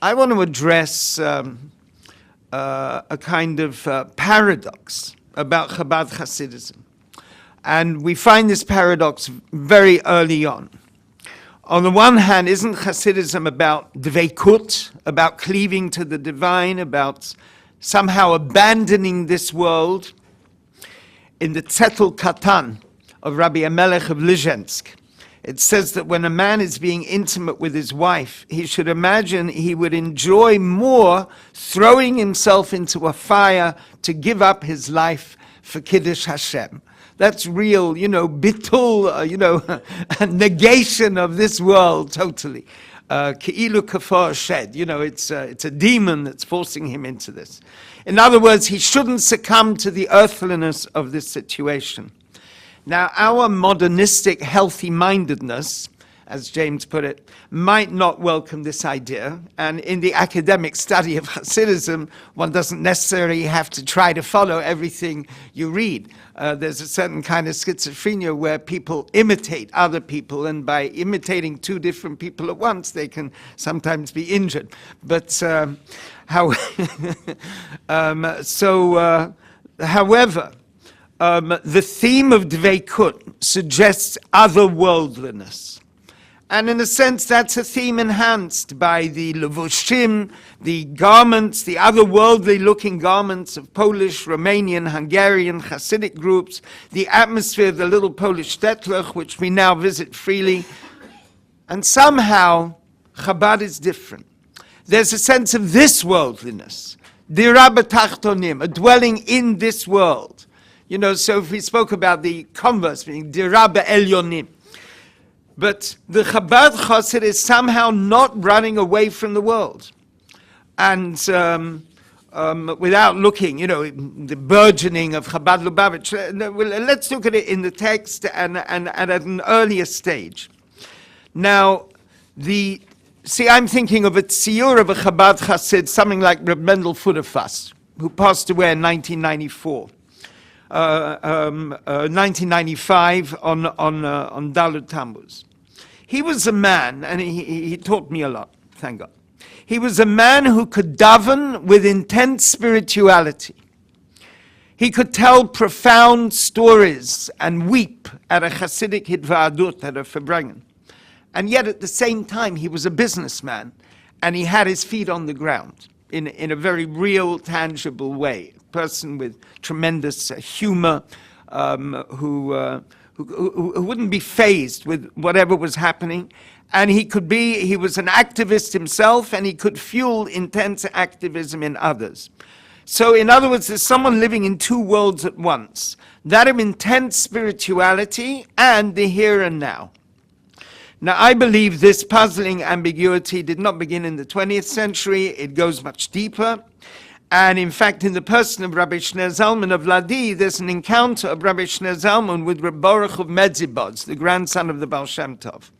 I want to address a kind of paradox about Chabad Hasidism. And we find this paradox very early on. On the one hand, isn't Hasidism about dveikut, about cleaving to the divine, about somehow abandoning this world? In the Tzetel Katan of Rabbi Amelech of Lizhensk, it says that when a man is being intimate with his wife, he should imagine he would enjoy more throwing himself into a fire to give up his life for Kiddush Hashem. That's real, bitul, negation of this world totally. Ke'ilu kafar shed, it's a demon that's forcing him into this. In other words, he shouldn't succumb to the earthliness of this situation. Now, our modernistic healthy-mindedness, as James put it, might not welcome this idea. And in the academic study of Hasidism, one doesn't necessarily have to try to follow everything you read. There's a certain kind of schizophrenia where people imitate other people, and by imitating two different people at once, they can sometimes be injured. But however, the theme of dveikut suggests otherworldliness. And in a sense, that's a theme enhanced by the levushim, the garments, the otherworldly-looking garments of Polish, Romanian, Hungarian, Hasidic groups, the atmosphere of the little Polish shtetl, which we now visit freely. And somehow, Chabad is different. There's a sense of this worldliness, dira b'tachtonim, a dwelling in this world. So if we spoke about the converse, meaning dira be'elyonim. But the Chabad Chassid is somehow not running away from the world. And without looking, the burgeoning of Chabad Lubavitch, let's look at it in the text and at an earlier stage. Now, I'm thinking of a tziyur of a Chabad Chassid, something like Reb Mendel Fuderfas, who passed away in 1994. 1995 on Dalut Tammuz. He was a man, and he taught me a lot, thank God. He was a man who could daven with intense spirituality. He could tell profound stories and weep at a Hasidic hitva'adut, at a Farbrengen. And yet at the same time, he was a businessman, and he had his feet on the ground in a very real, tangible way. Person with tremendous humor, who wouldn't be fazed with whatever was happening. And he was an activist himself, and he could fuel intense activism in others. So in other words, there's someone living in two worlds at once, that of intense spirituality and the here and now. Now, I believe this puzzling ambiguity did not begin in the 20th century. It goes much deeper. And in fact, in the person of Rabbi Shneur Zalman of Ladi, there's an encounter of Rabbi Shneur Zalman with Reb Baruch of Medzibodz, the grandson of the Baal Shem Tov.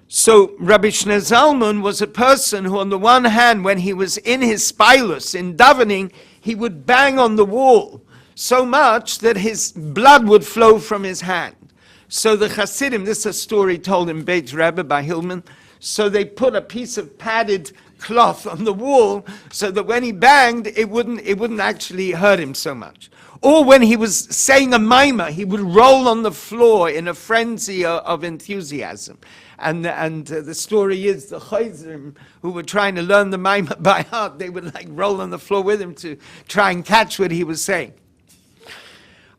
So Rabbi Shneur Zalman was a person who, on the one hand, when he was in his spilus, in davening, he would bang on the wall so much that his blood would flow from his hand. So the Hasidim, this is a story told in Beit Rebbe by Hillman, so they put a piece of padded cloth on the wall so that when he banged, it wouldn't actually hurt him so much. Or when he was saying a maimah, he would roll on the floor in a frenzy of enthusiasm. And the story is the chayzim who were trying to learn the maimah by heart, they would roll on the floor with him to try and catch what he was saying.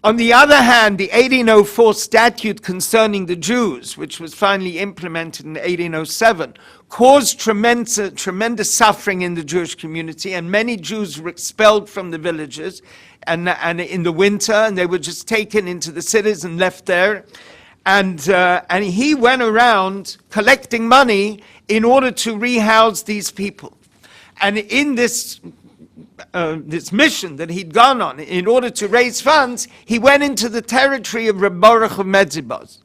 On the other hand, the 1804 statute concerning the Jews, which was finally implemented in 1807, caused tremendous suffering in the Jewish community, and many Jews were expelled from the villages and in the winter, and they were just taken into the cities and left there. And he went around collecting money in order to rehouse these people. And in this mission that he'd gone on, in order to raise funds, he went into the territory of Reb Baruch of Medzibodz.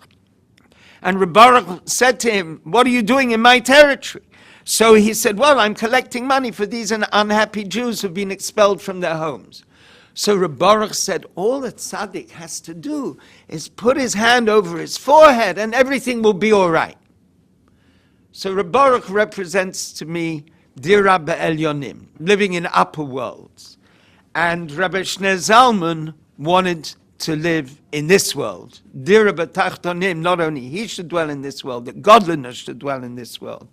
And Reb Baruch said to him, "What are you doing in my territory?" So he said, "Well, I'm collecting money for these unhappy Jews who've been expelled from their homes." So Reb Baruch said, all that tzaddik has to do is put his hand over his forehead and everything will be all right. So Reb Baruch represents to me Dira Be'elyonim, living in upper worlds. And Rabbi Shneur Zalman wanted to live in this world. Dira B'tachtonim, not only he should dwell in this world, that godliness should dwell in this world.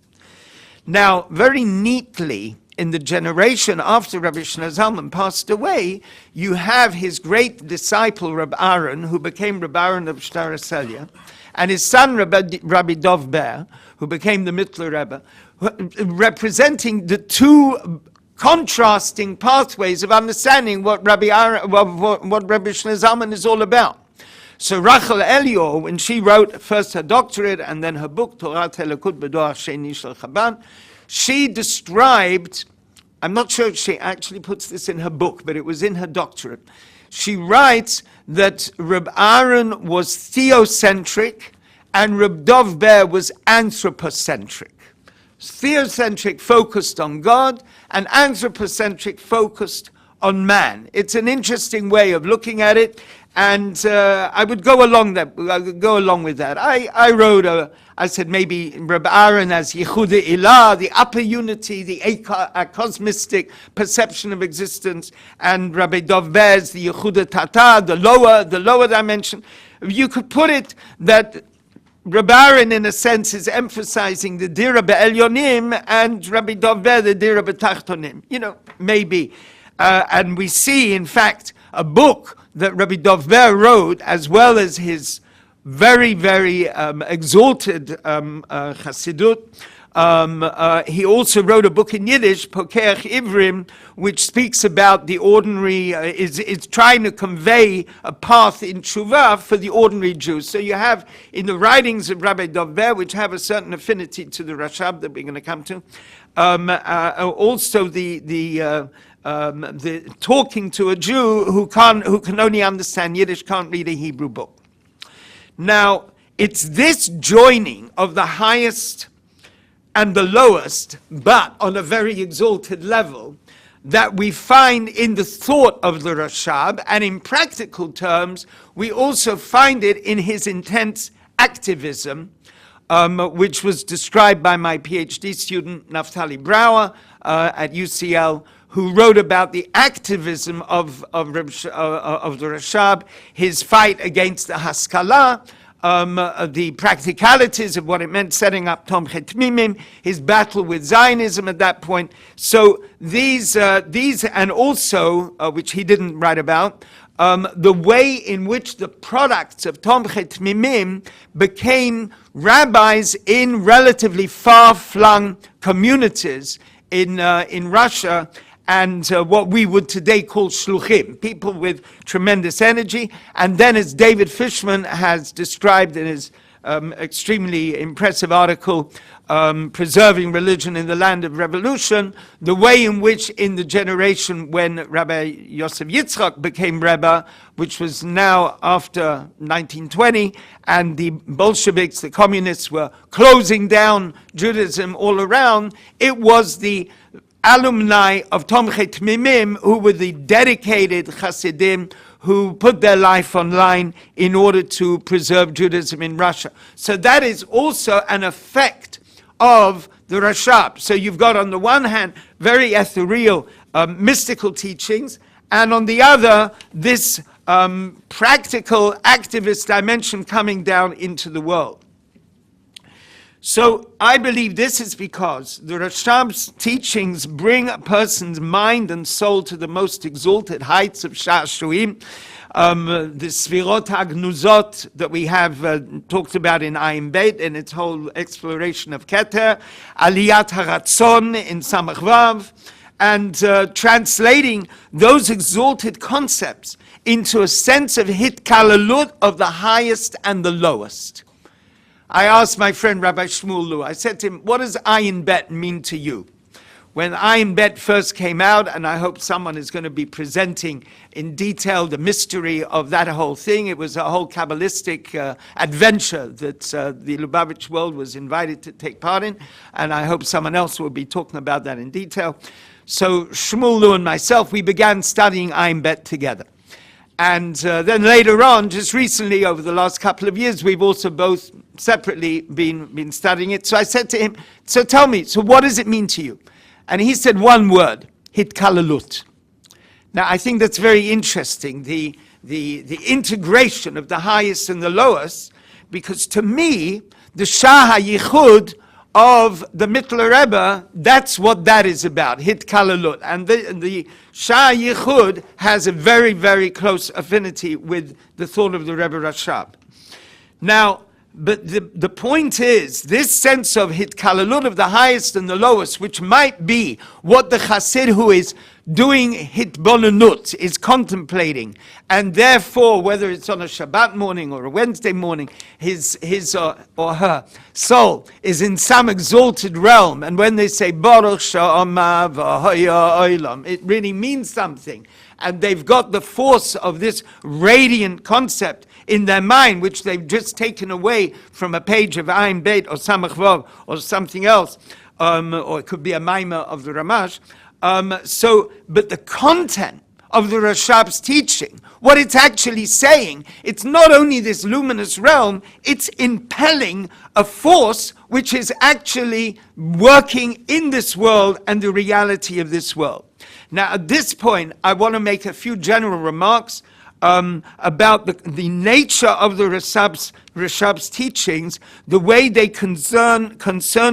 Now, very neatly, in the generation after Rabbi Shneur Zalman passed away, you have his great disciple, Reb Aaron, who became Reb Aaron of Shtar Celia, and his son, Rabbi Dov Ber, who became the Mittler Rebbe, representing the two contrasting pathways of understanding what Rabbi Shneur Zalman is all about. So Rachel Elior, when she wrote first her doctorate and then her book, Torah Telekut B'Doach Sheni Shel Chabad, she described, I'm not sure if she actually puts this in her book, but it was in her doctorate. She writes that Reb Aaron was theocentric and Reb Dov Ber was anthropocentric. Theocentric focused on God and anthropocentric focused on man. It's an interesting way of looking at it, and I would go along with that. I wrote I said maybe Reb Aaron as Yehuda Ilah, the upper unity, the cosmistic perception of existence, and Rabbi Dov Ber's the Yehuda Tata, the lower dimension. You could put it that Reb Aaron, in a sense, is emphasizing the Dira Be'elyonim and Rabbi Dov Ber the Dira Be'tachtonim. Maybe. And we see, in fact, a book that Rabbi Dov Ber wrote, as well as his very, very exalted Hasidut. He also wrote a book in Yiddish, Pokeach Ivrim, which speaks about the ordinary, is trying to convey a path in Tshuva for the ordinary Jews. So you have in the writings of Rabbi Dov Ber, which have a certain affinity to the RaShaB that we're going to come to, also the talking to a Jew who can only understand Yiddish, can't read a Hebrew book. Now, it's this joining of the highest and the lowest, but on a very exalted level, that we find in the thought of the RaShaB, and in practical terms, we also find it in his intense activism, which was described by my PhD student, Naftali Brower, at UCL, who wrote about the activism of the RaShaB, his fight against the Haskalah, the practicalities of what it meant setting up Tomchei Tmimim, his battle with Zionism at that point. So these and also, which he didn't write about, the way in which the products of Tomchei Tmimim became rabbis in relatively far-flung communities in Russia, and what we would today call shluchim, people with tremendous energy. And then, as David Fishman has described in his extremely impressive article, Preserving Religion in the Land of Revolution, the way in which in the generation when Rabbi Yosef Yitzchak became Rebbe, which was now after 1920, and the Bolsheviks, the communists, were closing down Judaism all around, it was the alumni of Tomchei Tmimim who were the dedicated Hasidim who put their life on line in order to preserve Judaism in Russia. So that is also an effect of the RaShaB. So you've got on the one hand very ethereal mystical teachings, and on the other this practical activist dimension coming down into the world. So I believe this is because the RaShaB's teachings bring a person's mind and soul to the most exalted heights of Sha'ashuim. The Svirot HaGnuzot that we have talked about in Ayin Bet and its whole exploration of Keter, Aliyat HaRatzon in Samach Vav, and translating those exalted concepts into a sense of hitkalalut of the highest and the lowest. I asked my friend Rabbi Shmuel Lu, I said to him, what does Ayin Bet mean to you? When Ayin Bet first came out, and I hope someone is going to be presenting in detail the mystery of that whole thing, it was a whole Kabbalistic adventure that the Lubavitch world was invited to take part in, and I hope someone else will be talking about that in detail. So Shmuel Lu and myself, we began studying Ayin Bet together. And then later on, just recently, over the last couple of years, we've also both separately been studying it. So I said to him, so tell me, so what does it mean to you? And he said one word, hitkalalut. Now I think that's very interesting, the integration of the highest and the lowest, because to me, the Shah HaYichud of the Mittler Rebbe, that's what that is about, hitkalalut. And the Shah HaYichud has a very, very close affinity with the thought of the Rebbe RaShaB. Now, but the point is, this sense of hitkalalut of the highest and the lowest, which might be what the Chassid who is doing hitbonenut is contemplating, and therefore, whether it's on a Shabbat morning or a Wednesday morning, his or her soul is in some exalted realm. And when they say Baruch Sha'ama v'Haya Olam, it really means something. And they've got the force of this radiant concept in their mind, which they've just taken away from a page of Ayin Bet or Samach Vav or something else, or it could be a Maimah of the Ramash. But the content of the RaShaB's teaching, what it's actually saying, it's not only this luminous realm, it's impelling a force which is actually working in this world and the reality of this world. Now, at this point, I want to make a few general remarks about the nature of the RaShaB's teachings, the way they concern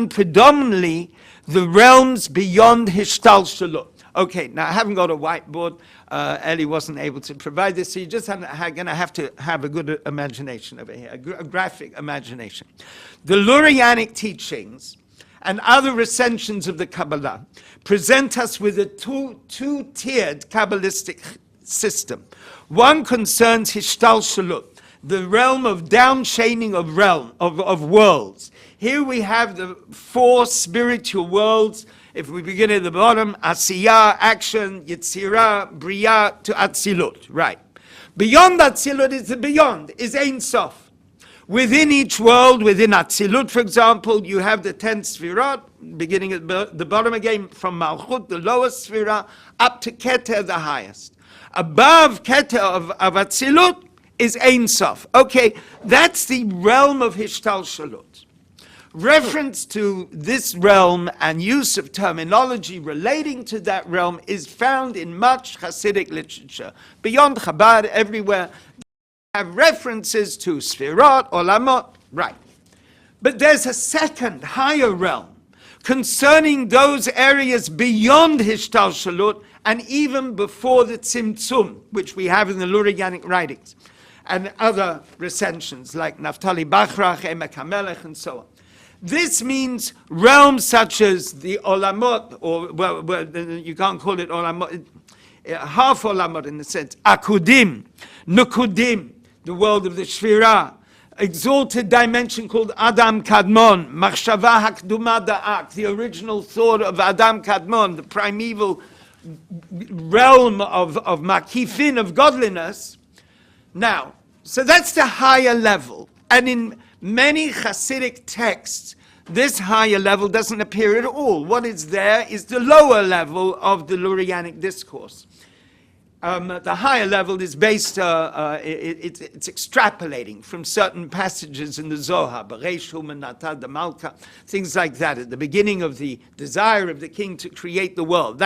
predominantly the realms beyond Hishtalshalut. Okay, now I haven't got a whiteboard. Eli wasn't able to provide this, so you're just going to have to have a good imagination over here, a graphic imagination. The Lurianic teachings and other recensions of the Kabbalah present us with a two-tiered Kabbalistic system. One concerns Hishtalshalut, the realm of downshading of worlds. Here we have the four spiritual worlds. If we begin at the bottom, Asiyah, action, Yetzirah, Bria, to Atzilut, right. Beyond Atzilut is the beyond, is Ein Sof. Within each world, within Atzilut, for example, you have the 10 Sfirot, beginning at the bottom again, from Malchut, the lowest Sfirah, up to Keter, the highest. Above Keter of Atzilut is Ein Sof. Okay, that's the realm of Hishtalshalut. Reference to this realm and use of terminology relating to that realm is found in much Hasidic literature. Beyond Chabad, everywhere, have references to Sfirot, Olamot, right. But there's a second, higher realm concerning those areas beyond Hishtalshalut and even before the Tzimtzum, which we have in the Lurianic writings, and other recensions like Naftali Bachrach, Emek HaMelech, and so on. This means realms such as the Olamot, or well, you can't call it Olamot, half Olamot in the sense, Akudim, Nukudim, the world of the Shvirah, exalted dimension called Adam Kadmon, Machshava Hakduma Da'ak, the original thought of Adam Kadmon, the primeval realm of Makifin, of godliness. Now, so that's the higher level. And in many Hasidic texts, this higher level doesn't appear at all. What is there is the lower level of the Lurianic discourse. The higher level is based, it's extrapolating from certain passages in the Zohar, Beresh Humanata, the Malka, things like that, at the beginning of the desire of the king to create the world.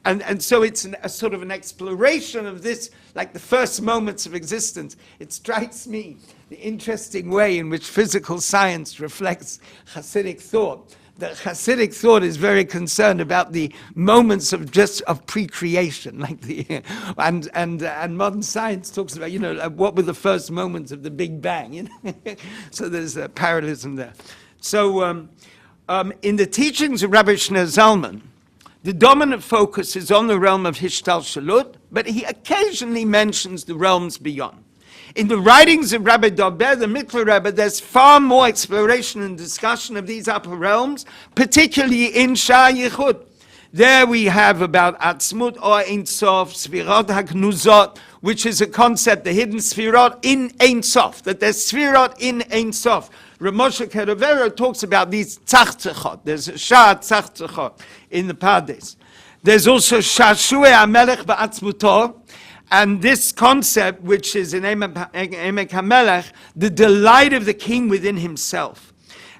And so it's a sort of an exploration of this, like the first moments of existence. It strikes me the interesting way in which physical science reflects Hasidic thought. The Hasidic thought is very concerned about the moments of pre-creation, like and modern science talks about what were the first moments of the Big Bang. So there's a parallelism there. So in the teachings of Rabbi Shneur Zalman, the dominant focus is on the realm of Hishtalshalut, but he occasionally mentions the realms beyond. In the writings of Rabbi Dober, the Mittler Rebbe, there's far more exploration and discussion of these upper realms, particularly in Shah Yichud. There we have about Atzmut or Ein Sof, Sfirot HaKnuzot, which is a concept, the hidden Sfirot in Ein Sof, that there's Sfirot in Ein Sof. Ramosha Kedovero talks about these Tzachtzachot. There's a Shah Tzachtzachot in the Pardes. There's also Shashue HaMelech Ba'atzmuto, And this concept, which is in Emek HaMelech, the delight of the king within himself.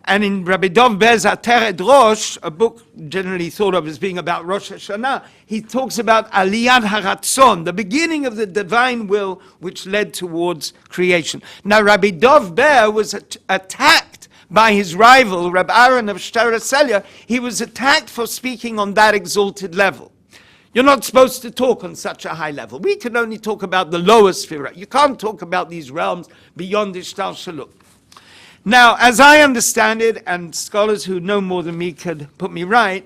And in Rabbi Dov Ber's Ateret Rosh, a book generally thought of as being about Rosh Hashanah, he talks about Aliyat Haratzon, the beginning of the divine will which led towards creation. Now, Rabbi Dov Ber was attacked by his rival, Rabbi Aaron of Shtar Celia. He was attacked for speaking on that exalted level. You're not supposed to talk on such a high level. We can only talk about the lower sphere. You can't talk about these realms beyond Ishtalshalut. Now, as I understand it, and scholars who know more than me could put me right,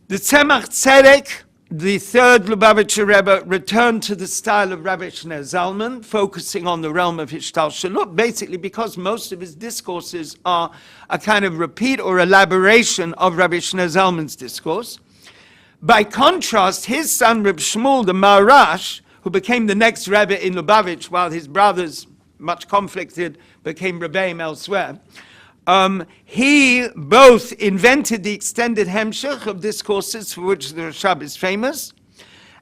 the Tzemach Tzedek, the third Lubavitcher Rebbe, returned to the style of Rabbi Shneur Zalman, focusing on the realm of Ishtalshalut, basically because most of his discourses are a kind of repeat or elaboration of Rabbi Shneur Zalman's discourse. By contrast, his son Reb Shmuel, the Maharash, who became the next Rebbe in Lubavitch while his brothers, much conflicted, became Rebbeim elsewhere. He both invented the extended hemshech of discourses for which the RaShaB is famous,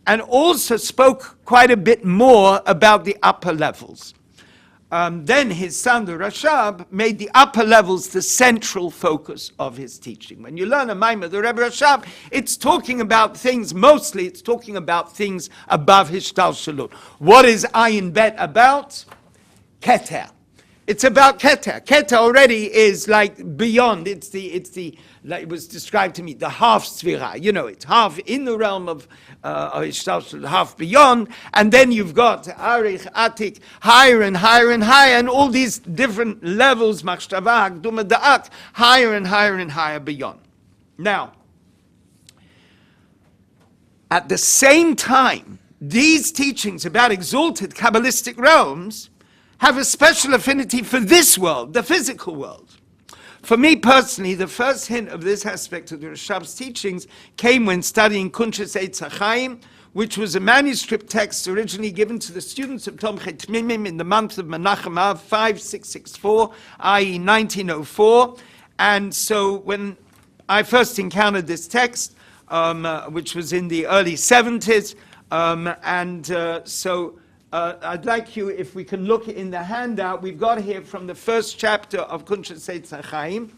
and also spoke quite a bit more about the upper levels. Then his son, the RaShaB, made the upper levels the central focus of his teaching. When you learn a Maimah, the Rebbe RaShaB, it's talking about things, mostly it's talking about things above Ishtalshalut. What is Ayin Bet about? Keter. It's about Keter. Keter already is like beyond. It's the like it was described to me, the half Sphira. You know, it's half in the realm of half beyond, and then you've got Arich, Atik, higher and higher and higher, and all these different levels, Machshavah, Duma Da'ak, higher and higher and higher beyond. Now, at the same time, these teachings about exalted Kabbalistic realms have a special affinity for this world, the physical world. For me personally, the first hint of this aspect of the RaShaB's teachings came when studying Kuntres Eitz HaChaim, which was a manuscript text originally given to the students of Tomchei Tmimim in the month of Menachem Av 5664, i.e. 1904. And so when I first encountered this text, which was in the early 70s, I'd like you, if we can look in the handout, we've got here from the first chapter of Kuntres Eitz HaChaim.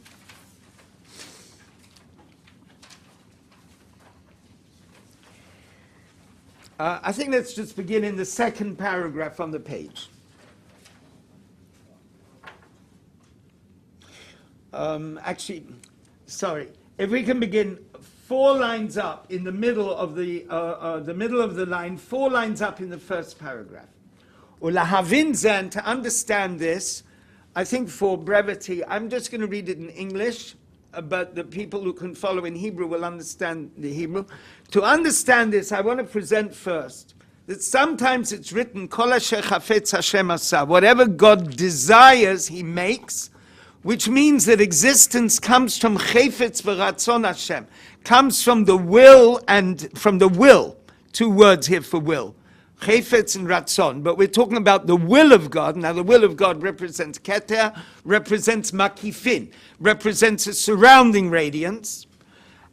I think let's just begin in the second paragraph on the page. If we can begin 4 lines up in the middle of the line, 4 lines up in the first paragraph. Ulahavin zen, to understand this, I think for brevity, I'm just going to read it in English, but the people who can follow in Hebrew will understand the Hebrew. To understand this, I want to present first that sometimes it's written, Kol asher chafetz Hashem asa, whatever God desires, He makes, which means that existence comes from chefetz v'ratzon Hashem, comes from the will and from the will. 2 words here for will, chefetz and ratzon. But we're talking about the will of God. Now the will of God represents keter, represents makifin, represents a surrounding radiance.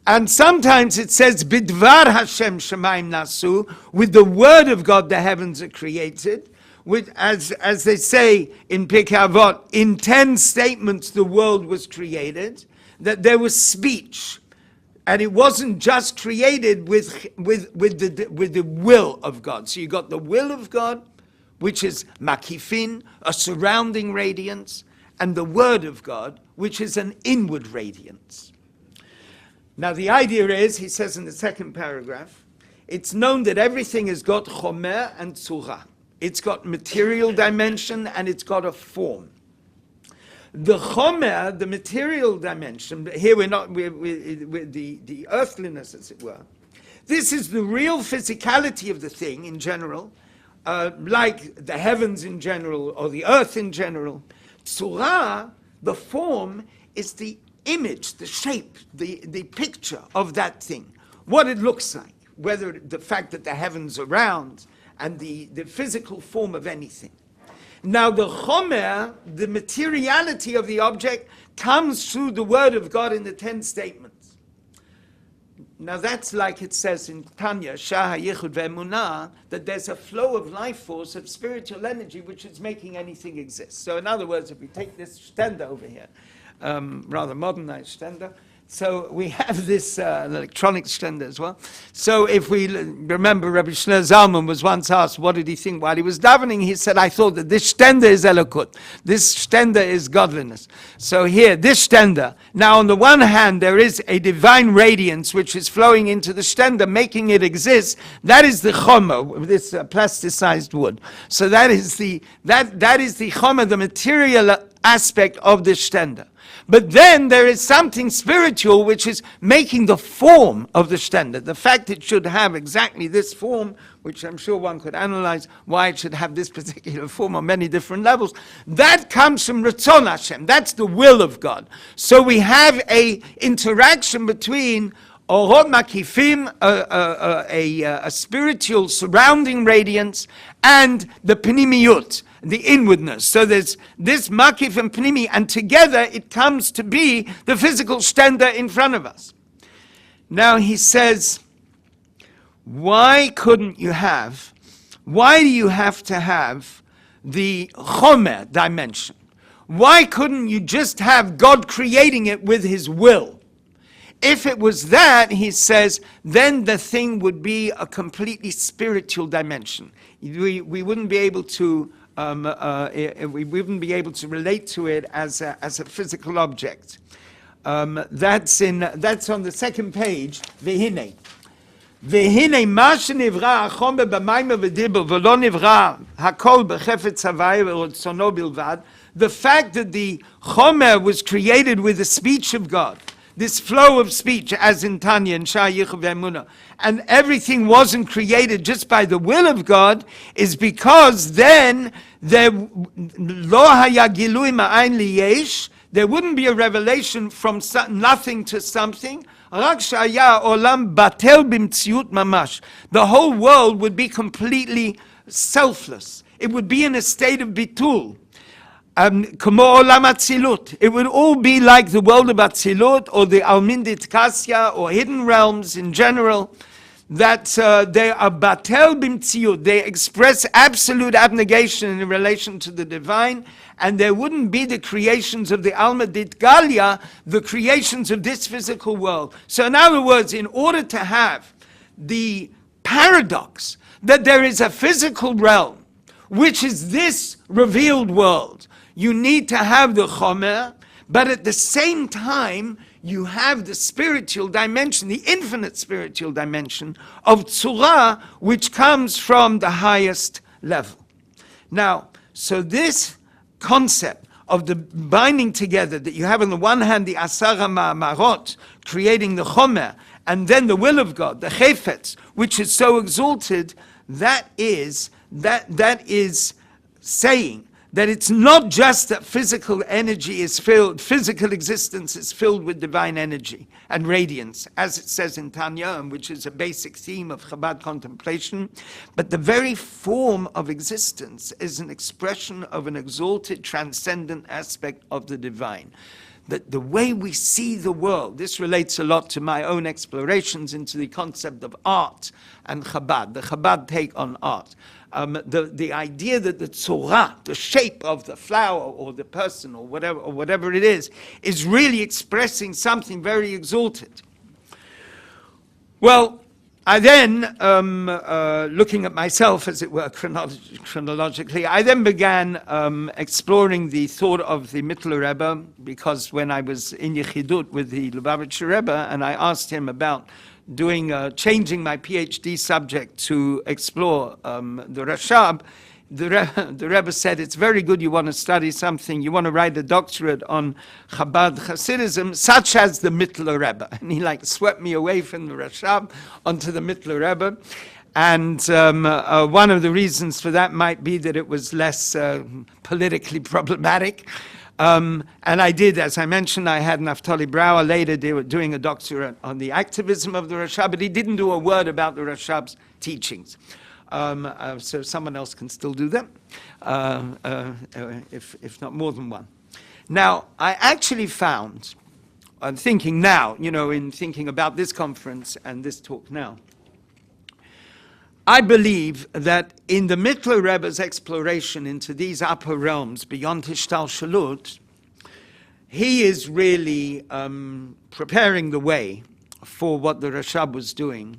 And sometimes it says bidvar Hashem shemaim nasu, with the word of God the heavens are created. With, as they say in Pirkei Avot, in 10 statements the world was created, that there was speech, and it wasn't just created with the will of God. So you got the will of God, which is makifin, a surrounding radiance, and the word of God, which is an inward radiance. Now the idea is, he says in the second paragraph, it's known that everything has got chomer and tzura. It's got material dimension and it's got a form. The chomer, the material dimension, here we're the earthliness, as it were. This is the real physicality of the thing in general, like the heavens in general or the earth in general. Tzura, the form, is the image, the shape, the picture of that thing, what it looks like, whether the fact that the heavens are round, and the physical form of anything. Now the chomer, the materiality of the object, comes through the word of God in the 10 statements. Now that's like it says in Tanya, Shah Yichud Ve'emunah, that there's a flow of life force, of spiritual energy, which is making anything exist. So in other words, if we take this stender over here, rather modernized stender, so we have this electronic stender as well. So if we remember, Rabbi Shner Zalman was once asked, what did he think while he was davening? He said, I thought that this stender is elokut. This stender is godliness. So here, this stender. Now on the one hand, there is a divine radiance which is flowing into the stender, making it exist. That is the chomer, this plasticized wood. So that is the chomer, the material aspect of the stender. But then there is something spiritual which is making the form of the stender. The fact it should have exactly this form, which I'm sure one could analyze why it should have this particular form on many different levels, that comes from Ratzon Hashem. That's the will of God. So we have a interaction between Orot Makifim, a spiritual surrounding radiance, and the Pnimiyut, the inwardness. So there's this Makif and Pnimi, and together it comes to be the physical stender in front of us. Now he says, why do you have to have the Chomer dimension? Why couldn't you just have God creating it with his will? If it was that, he says, then the thing would be a completely spiritual dimension. We wouldn't be able to we wouldn't be able to relate to it as a physical object. That's on the second page. V'hinei ma shenivra hachom b'mayim v'dibur v'lo nivra hakol b'chefetz havaya v'rotzono bilvad. The fact that the chomer was created with the speech of God, this flow of speech, as in Tanya and Shah Yichud Ve'emunah, and everything wasn't created just by the will of God, is because then there lo haya gilui ma'ayin liyesh, there wouldn't be a revelation from nothing to something. Rak shaya olam batel b'mtziut mamash. The whole world would be completely selfless. It would be in a state of bitul. It would all be like the world of Atzilut or the Almindit Kasya or hidden realms in general, that they are batel bimtziut. They express absolute abnegation in relation to the divine, and there wouldn't be the creations of the Alma Dit Galia, the creations of this physical world. So in other words, in order to have the paradox that there is a physical realm, which is this revealed world, you need to have the chomer, but at the same time, you have the spiritual dimension, the infinite spiritual dimension of tzura, which comes from the highest level. Now, so this concept of the binding together, that you have on the one hand the asara ma'amarot, creating the chomer, and then the will of God, the chefetz, which is so exalted, that is saying that it's not just that physical energy is filled, physical existence is filled with divine energy and radiance, as it says in Tanya, which is a basic theme of Chabad contemplation, but the very form of existence is an expression of an exalted, transcendent aspect of the divine. That the way we see the world, this relates a lot to my own explorations into the concept of art and Chabad, the Chabad take on art. The idea that the tzorah, the shape of the flower or the person or whatever it is really expressing something very exalted. Well, I then, looking at myself, as it were, chronologically, I then began exploring the thought of the Mittler Rebbe, because when I was in Yechidut with the Lubavitcher Rebbe, and I asked him about changing my PhD subject to explore the RaShaB, the Rebbe said, it's very good you want to study something, you want to write a doctorate on Chabad Hasidism, such as the Mittler Rebbe. And he swept me away from the RaShaB onto the Mittler Rebbe. And one of the reasons for that might be that it was less politically problematic. And I did, as I mentioned, I had Naftali Brower later doing a doctorate on the activism of the RaShaB, but he didn't do a word about the RaShaB's teachings. So someone else can still do them, if not more than one. Now, I actually found I'm thinking now, in thinking about this conference and this talk now, I believe that in the Mittler Rebbe's exploration into these upper realms beyond Hishtalshalut, he is really preparing the way for what the RaShaB was doing,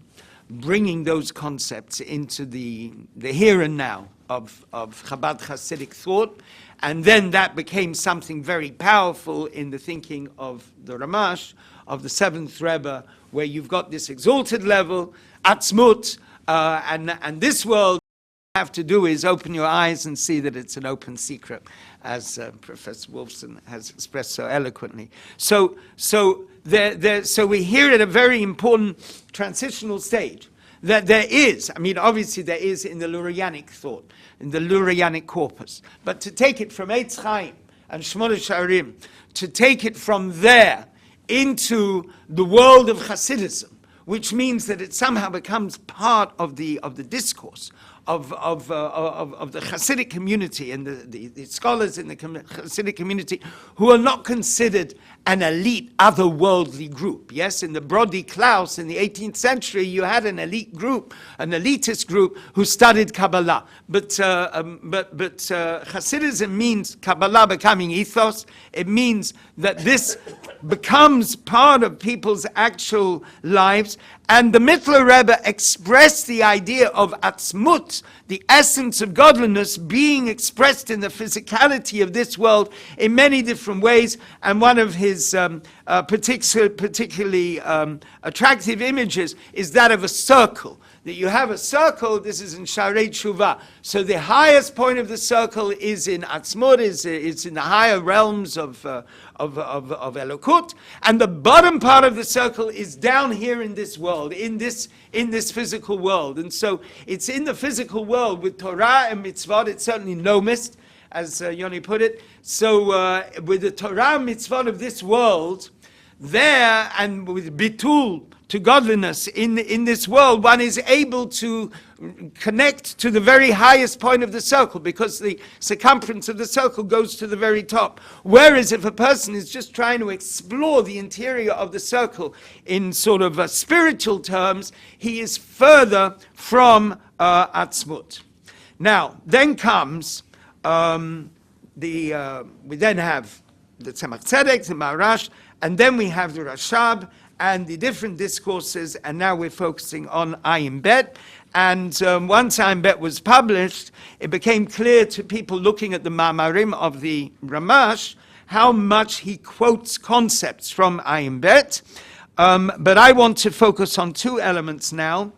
bringing those concepts into the here and now of Chabad Hasidic thought, and then that became something very powerful in the thinking of the Ramash, of the Seventh Rebbe, where you've got this exalted level, Atzmut, and this world, you have to do is open your eyes and see that it's an open secret, as Professor Wolfson has expressed so eloquently. So we're here at a very important transitional stage. That there is, obviously there is in the Lurianic thought, in the Lurianic corpus. But to take it from Eitz Chaim and Shmona Sha'arim, to take it from there into the world of Hasidism, which means that it somehow becomes part of the discourse of the Hasidic community and the scholars in the Hasidic community who are not considered an elite, otherworldly group. Yes, in the Brody Klaus in the 18th century, you had an elite group, an elitist group who studied Kabbalah. But Hasidism means Kabbalah becoming ethos. It means that this becomes part of people's actual lives. And the Mittler Rebbe expressed the idea of Atzmut, the essence of godliness, being expressed in the physicality of this world in many different ways. And one of his particularly attractive images is that of a circle. That you have a circle, this is in Sharei Tshuva. So the highest point of the circle is in Atzmut, it's in the higher realms of Elokut, and the bottom part of the circle is down here in this world, in this physical world. And so it's in the physical world with Torah and mitzvot. It's certainly no mist, as Yoni put it. So with the Torah and mitzvot of this world, there, and with bitul, to godliness in this world, one is able to connect to the very highest point of the circle, because the circumference of the circle goes to the very top. Whereas if a person is just trying to explore the interior of the circle in sort of spiritual terms, he is further from Atzmut. Now, then comes we then have the Tzemach Tzedek, the Maharash, and then we have the RaShaB and the different discourses, and now we're focusing on Ayin Bet. And once Ayin Bet was published, it became clear to people looking at the Ma'amarim of the Ramash how much he quotes concepts from Ayin Bet. But I want to focus on two elements now.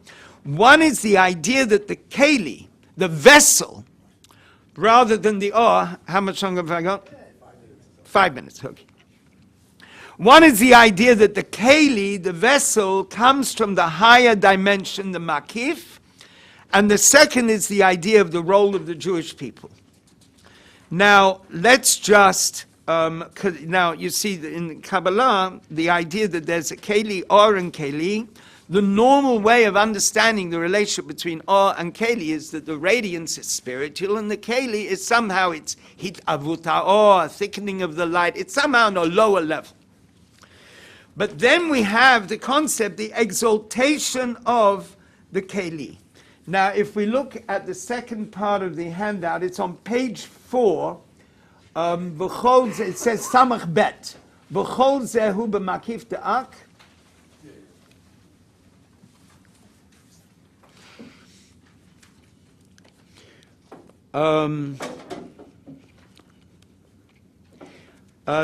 One is the idea that the keli, the vessel, rather than the or, how much longer have I got? 5 minutes, okay. One is the idea that the keli, the vessel, comes from the higher dimension, the makif, and the second is the idea of the role of the Jewish people. Now, let's just, now you see in Kabbalah, the idea that there's a keli, or and keli. The normal way of understanding the relationship between or and keli is that the radiance is spiritual, and the keli is somehow it's hit avuta or thickening of the light. It's somehow on a lower level. But then we have the concept, the exaltation of the keli. Now, if we look at the second part of the handout, it's on page 4. It says Samach Bet. B'chol zehu b'makif de'ak.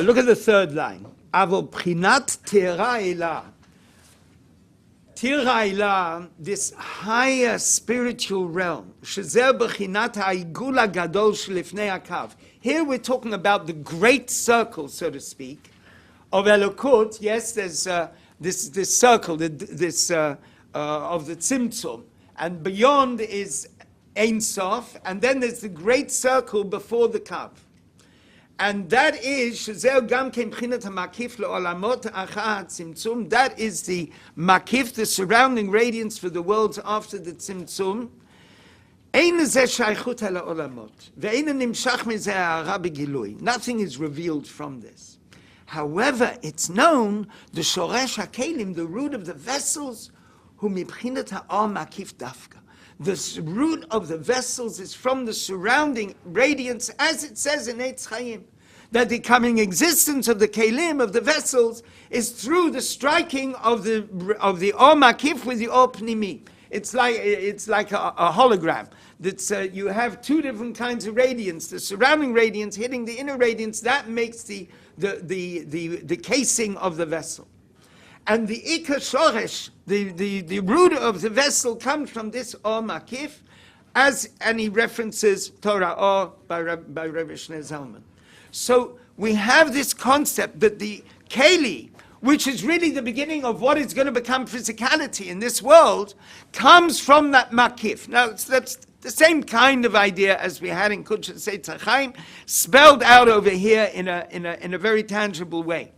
Look at the third line. Avo prinat tira elah. Tira elah, this higher spiritual realm. Shezer b'chinat ha'igul ha'gadol shelifnei hakav. Here we're talking about the great circle, so to speak, of Elokut. Yes, there's this circle, of the Tzimtzum, and beyond is Ein Sof, and then there's the great circle before the Kav. And that is, that is the makif, the surrounding radiance for the worlds after the tzimtzum. Nothing is revealed from this. However, it's known, the shoresh hakelim, the root of the vessels, hu mibchinet ha'or makif dafka. The root of the vessels is from the surrounding radiance, as it says in Eitz Chaim, that the coming existence of the kelim, of the vessels, is through the striking of the or makif with the or pnimi. It's like a hologram. That's you have two different kinds of radiance. The surrounding radiance hitting the inner radiance, that makes the casing of the vessel. And the ikar shoresh, the root of the vessel, comes from this or makif, and he references Torah or by Rebbe Shneur Zalman. So we have this concept that the keli, which is really the beginning of what is going to become physicality in this world, comes from that makif. Now that's the same kind of idea as we had in Kudshat Eitz Chaim, spelled out over here in a very tangible way.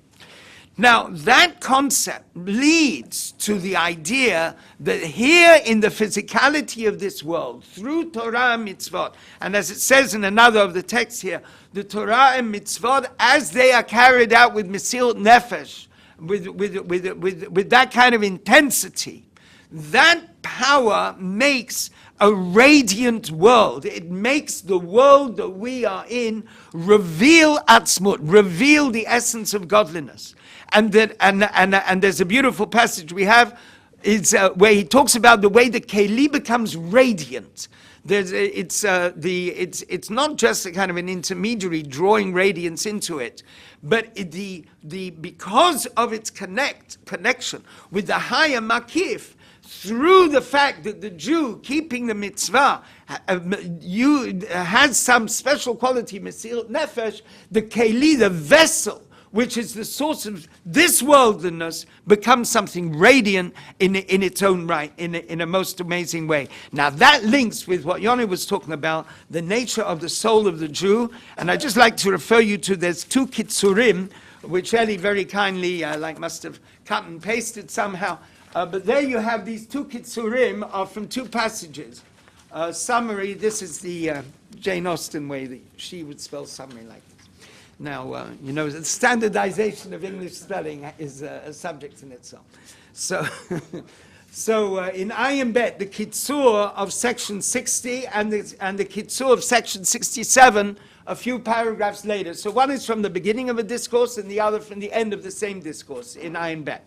Now, that concept leads to the idea that here in the physicality of this world, through Torah and mitzvot, and as it says in another of the texts here, the Torah and mitzvot, as they are carried out with Mesirut Nefesh, with that kind of intensity, that power makes a radiant world. It makes the world that we are in reveal atzmut, reveal the essence of godliness. And there's a beautiful passage we have, where he talks about the way the keli becomes radiant. It's not just a kind of an intermediary drawing radiance into it, but because of its connection with the higher makif, through the fact that the Jew keeping the mitzvah has some special quality, Mesirut Nefesh, the keli, the vessel, which is the source of this worldliness, becomes something radiant in its own right, in a most amazing way. Now that links with what Yoni was talking about, the nature of the soul of the Jew, and I'd just like to refer you to, there's two kitzurim, which Eli very kindly, must have cut and pasted somehow, but there you have these two kitzurim are from two passages. Summary, this is the Jane Austen way that she would spell summary like this. Now, the standardization of English spelling is a subject in itself. So, in Ayin Bet, the kitzur of section 60 and the kitzur of section 67, a few paragraphs later. So one is from the beginning of a discourse and the other from the end of the same discourse in Ayin Bet.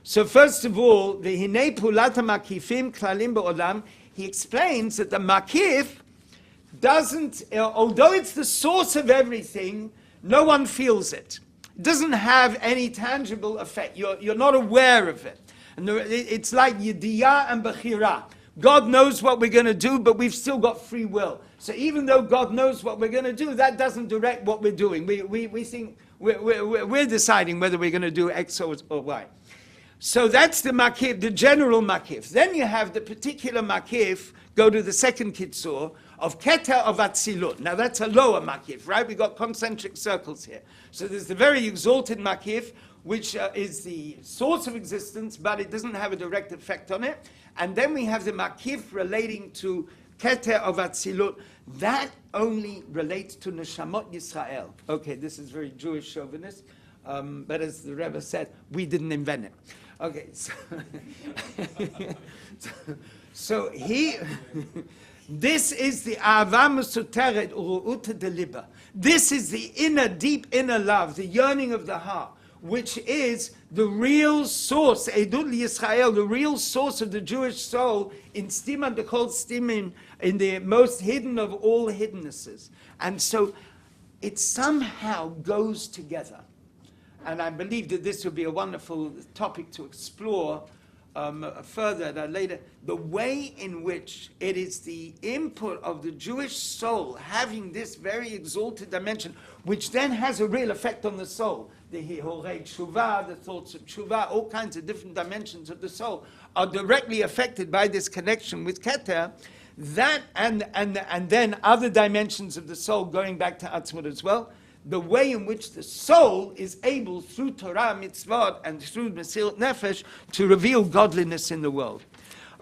So first of all, the Hinei Pulata Makifim Klalim Ba'olam, he explains that the makif doesn't, although it's the source of everything, no one feels it. It doesn't have any tangible effect. You're not aware of it. And it's like Yediyah and Bechira. God knows what we're going to do, but we've still got free will. So even though God knows what we're going to do, that doesn't direct what we're doing. We think we're deciding whether we're going to do X or Y. So that's the makif, the general makif. Then you have the particular makif, go to the second kitzur, of keter of atzilut. Now that's a lower makif, right? We got concentric circles here. So there's the very exalted makif, which is the source of existence, but it doesn't have a direct effect on it. And then we have the makif relating to keter of atzilut. That only relates to neshamot Yisrael. Okay, this is very Jewish chauvinist, but as the Rebbe said, we didn't invent it. Okay, so he, this is the Ahava Mesuteret Uru'ut Deliba. This is the deep inner love, the yearning of the heart, which is the real source, Edut Yisrael, the real source of the Jewish soul in Stiman Dekol Stimin, in the most hidden of all hiddennesses. And so it somehow goes together. And I believe that this would be a wonderful topic to explore further later. The way in which it is the input of the Jewish soul having this very exalted dimension, which then has a real effect on the soul. The Hihorei Tshuva, the thoughts of Tshuva, all kinds of different dimensions of the soul are directly affected by this connection with Keter. That and then other dimensions of the soul going back to Atzmut as well. The way in which the soul is able, through Torah, mitzvot, and through Mesirut Nefesh, to reveal godliness in the world.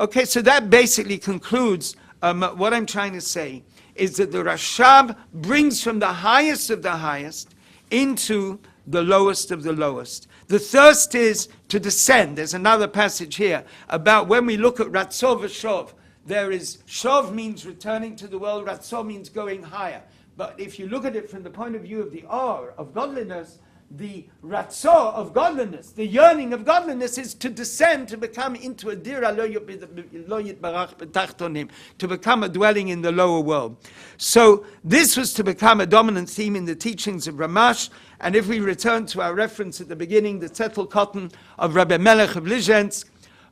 Okay, so that basically concludes what I'm trying to say, is that the RaShaB brings from the highest of the highest into the lowest of the lowest. The thirst is to descend. There's another passage here about when we look at Ratzov Shov. There is, Shov means returning to the world, Ratzov means going higher. But if you look at it from the point of view of the Or, of godliness, the Ratzor of godliness, the yearning of godliness is to descend, to become into a dira lo yitbarach b'tachtonim, to become a dwelling in the lower world. So this was to become a dominant theme in the teachings of RaShaB. And if we return to our reference at the beginning, the Zettel Cotton of Rabbi Melech of Lizensk,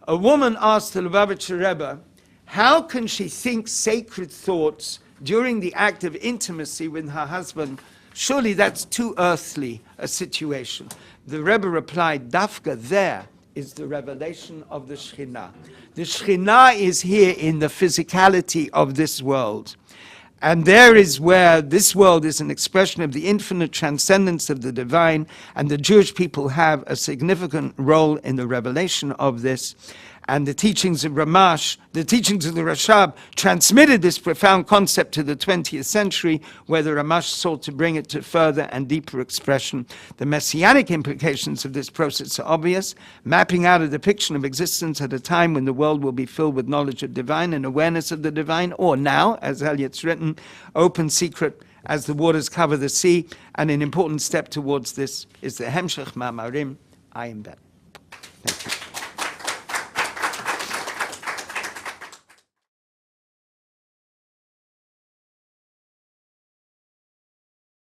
a woman asked the Lubavitcher Rebbe, how can she think sacred thoughts during the act of intimacy with her husband? Surely that's too earthly a situation. The Rebbe replied, Dafka, there is the revelation of the Shekhinah. The Shekhinah is here in the physicality of this world. And there is where this world is an expression of the infinite transcendence of the divine, and the Jewish people have a significant role in the revelation of this. And the teachings of RaShaB, the teachings of the RaShaB, transmitted this profound concept to the 20th century, where the RaShaB sought to bring it to further and deeper expression. The messianic implications of this process are obvious, mapping out a depiction of existence at a time when the world will be filled with knowledge of divine and awareness of the divine, or now, as Eliot's written, open secret as the waters cover the sea. And an important step towards this is the Hemshech Ma'amarim, Ayin Bet. Thank you.